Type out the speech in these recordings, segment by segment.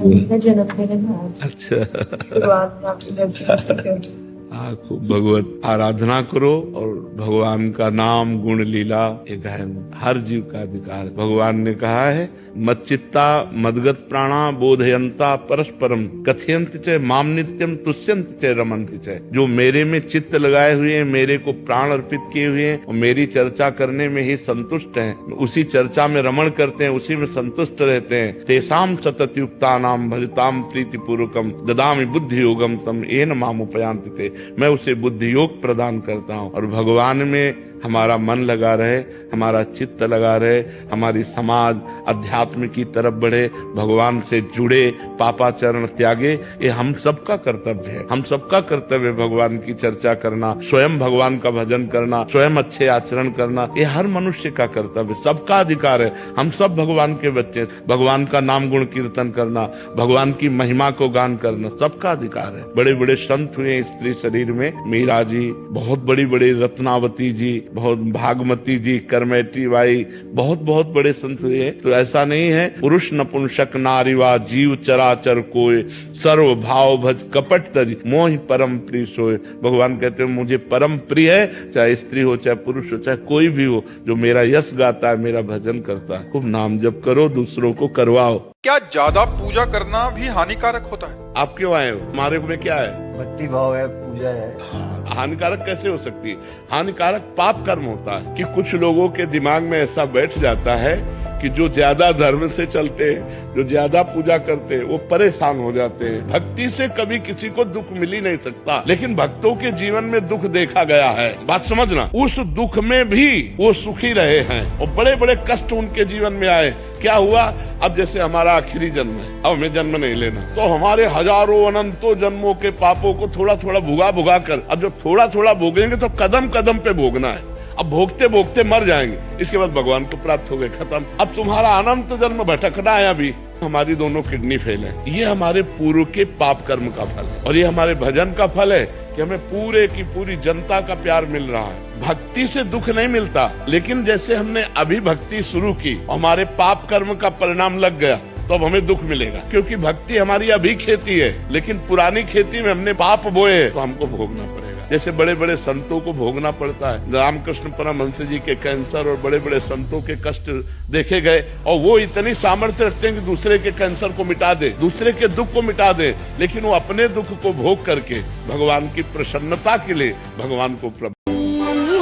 मैं जन्मदिन में आज अच्छा। शुरुआत में आपके दर्शन से करूँ। हाँ, खूब भगवत आराधना करो और भगवान का नाम गुण लीला एक है, हर जीव का अधिकार है। भगवान ने कहा है मच्चित्ता मदगत प्राणा बोधयंता परस्परम कथयंत च माम नित्यम तुष्यंत च रमंत च। जो मेरे में चित्त लगाए हुए हैं, मेरे को प्राण अर्पित किए हुए हैं और मेरी चर्चा करने में ही संतुष्ट हैं, उसी चर्चा में रमण करते हैं, उसी में संतुष्ट रहते हैं, तेषाम सततयुक्ता नाम भजताम प्रीति पूर्वकम ददामि बुद्धि योगम तम येन माम उपयांति ते। मैं उसे बुद्धि योग प्रदान करता हूँ। और भगवान में हमारा मन लगा रहे, हमारा चित्त लगा रहे, हमारी समाज अध्यात्म की तरफ बढ़े, भगवान से जुड़े, पापाचरण त्यागे, ये हम सबका कर्तव्य है। हम सबका कर्तव्य है भगवान की चर्चा करना, स्वयं भगवान का भजन करना, स्वयं अच्छे आचरण करना, ये हर मनुष्य का कर्तव्य, सबका अधिकार है। हम सब भगवान के बच्चे, भगवान का नाम गुण कीर्तन करना, भगवान की महिमा को गान करना सबका अधिकार है। बड़े बड़े संत हुए स्त्री शरीर में, मीरा जी, बहुत बड़ी बड़ी रत्नावती जी, बहुत भागमती जी, करमेटी बाई, बहुत बहुत बड़े संत हुए। तो ऐसा नहीं है पुरुष नपुंसक नारीवा जीव चराचर कोय सर्व भाव भज कपट तज मोहि परम प्रिय सोय। भगवान कहते हैं मुझे परम प्रिय है, चाहे स्त्री हो चाहे पुरुष हो चाहे कोई भी हो, जो मेरा यश गाता है, मेरा भजन करता है। खूब नाम जप करो, दूसरों को करवाओ। क्या ज्यादा पूजा करना भी हानिकारक होता है? आप क्यों आए हो? हमारे में क्या है? भक्ति भाव है, पूजा है। हानिकारक कैसे हो सकती है? हानिकारक पाप कर्म होता है कि कुछ लोगों के दिमाग में ऐसा बैठ जाता है कि जो ज्यादा धर्म से चलते हैं, जो ज्यादा पूजा करते हैं, वो परेशान हो जाते हैं। भक्ति से कभी किसी को दुख मिल ही नहीं सकता, लेकिन भक्तों के जीवन में दुख देखा गया है। बात समझना, उस दुख में भी वो सुखी रहे हैं और बड़े बड़े कष्ट उनके जीवन में आए। क्या हुआ? अब जैसे हमारा आखिरी जन्म है, अब हमें जन्म नहीं लेना, तो हमारे हजारों अनंतों जन्मों के पापों को थोड़ा थोड़ा भुगा भुगा कर, अब जो थोड़ा थोड़ा भोगेंगे तो कदम कदम पे भोगना है। अब भोगते भोगते मर जाएंगे, इसके बाद भगवान को प्राप्त हो गए, खत्म। अब तुम्हारा अनंत जन्म भटकना है। अभी हमारी दोनों किडनी फेल है, ये हमारे पूर्व के पाप कर्म का फल है। और ये हमारे भजन का फल है कि हमें पूरे की पूरी जनता का प्यार मिल रहा है। भक्ति से दुख नहीं मिलता, लेकिन जैसे हमने अभी भक्ति शुरू की, हमारे पाप कर्म का परिणाम लग गया, तो अब हमें दुख मिलेगा, क्योंकि भक्ति हमारी अभी खेती है, लेकिन पुरानी खेती में हमने पाप बोए तो हमको भोगना पड़ेगा। जैसे बड़े बड़े संतों को भोगना पड़ता है, रामकृष्ण परमहंस जी के कैंसर और बड़े बड़े संतों के कष्ट देखे गए, और वो इतनी सामर्थ्य रखते हैं कि दूसरे के कैंसर को मिटा दे, दूसरे के दुख को मिटा दे, लेकिन वो अपने दुख को भोग करके भगवान की प्रसन्नता के लिए भगवान को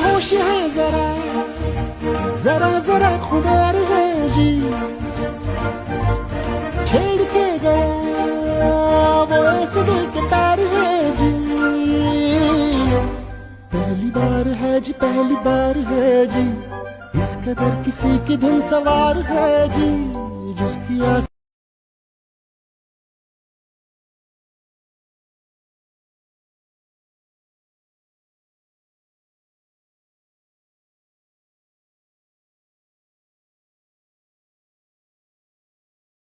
होश है जरा जरा जरा खुदा है जी, छेड़ के गया वो ऐसे दिल के तार है जी। पहली बार है जी, पहली बार है जी, इस कदर किसी की धुन सवार है जी, जिसकी आस